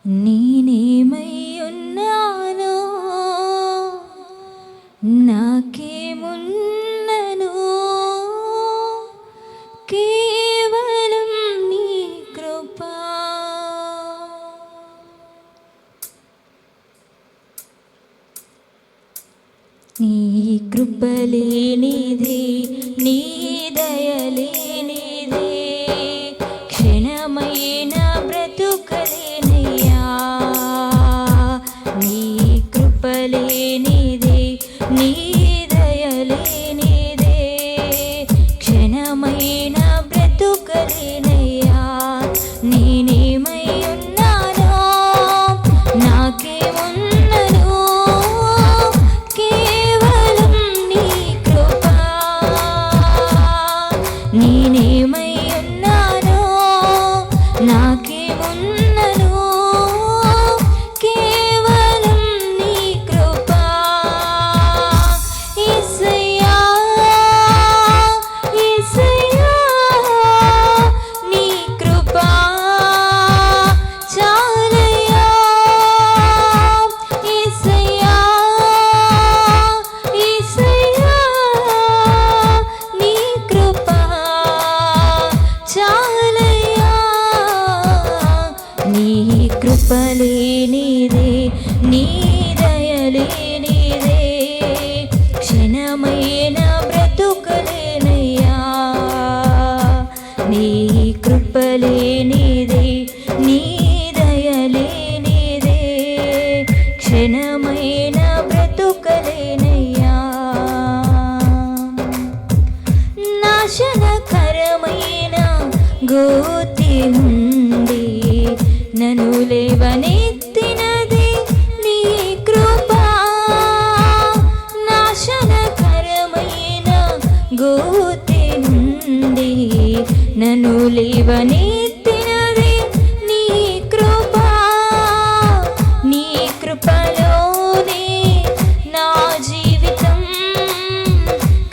నేనేమై ఉన్నానో నాకేమున్నను కేవలం నీ కృప. నీ కృపలేనిదే నీ దయలేనిదే క్షణమైన బ్రతుకలేనయ్యా. నీ కృపలేనిదే నీ దయలేనిదే క్షణమైన బ్రతుకలేనయ్యా. నేనేమై ఉన్నానో నాకేమున్నను కేవలం నీ కృప. నేనేమై ఉన్నానో నాకేమున్నను కేవలం నీ కృప. యేసయ్యా యేసయ్యా నీ కృప చాలయ్యా. యేసయ్యా యేసయ్యా నీ కృప చాలయ్యా. నీ కృపలేనిదే నీ దయలేనిదే క్షణమైన బ్రతుకలేనయ్యా. నీ కృపలేనిదే నీ దయలేనిదే క్షణమైన బ్రతుకలేనయ్యా. నాశనకరమైన గోతి నుండి నన్ను లేవనెత్తినది నీ కృప. నాశనకరమైన గోతి నుండి నన్ను లేవనెత్తినది నీ కృప. నీ కృపలోనే నా జీవితం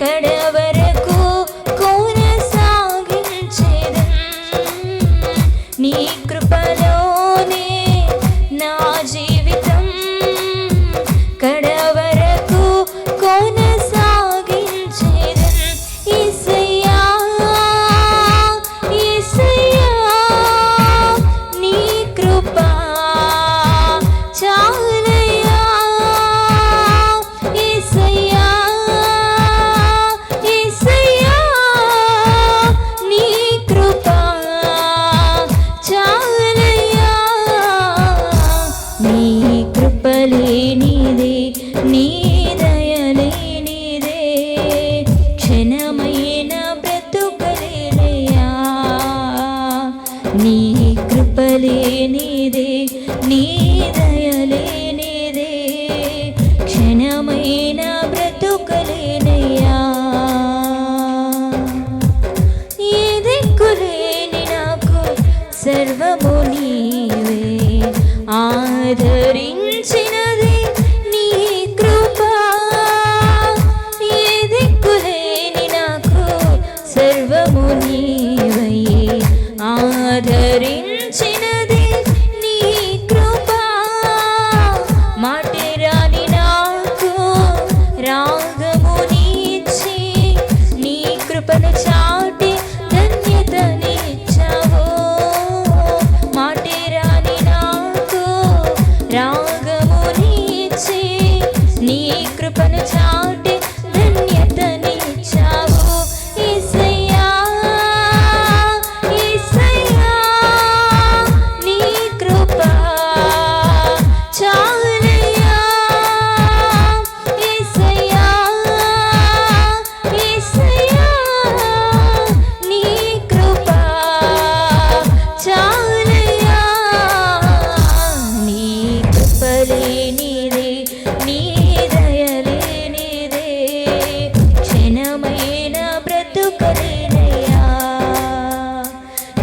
కడవరకు కొనసాగించెదన్. నీ కృపలోనే నా జీవితం కడవరకు కొనసాగించెదన్. యేసయ్యా యేసయ్యా నీ కృప చాలయ్యా. యేసయ్యా యేసయ్యా నీ కృప చాలయ్యా. నీ కృపలేనిదే నీ దయలేనిదే క్షణమైన బ్రతుకలేనయ్యా. నీ కృపలేనిదే నీ దయలేనిదే క్షణమైన బ్రతుకలేనయ్యా. ఏ దిక్కులేని నాకు సర్వము నీవే ఆదరించినది నీ కృప. ఏ దిక్కులేని నాకు సర్వము నీవై ఆదరించినది నీ కృప. మాటరాని నాకు రాగము నీచి నీ కృపను చాటి ధన్యతనిచ్చావు. మాటరాని నాకు రాగము నీచి నీ కృపను చాటి ధన్యతనిచ్చావు. యేసయ్యా యేసయ్యా నీ కృప చాలయ్యా. యేసయ్యా యేసయ్యా నీ కృప చాలయ్యా. నీ కృపలేనిదే నీ దయలేనిదే క్షణమైన బ్రతుకలేనయ్యా.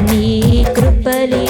నీ కృపలే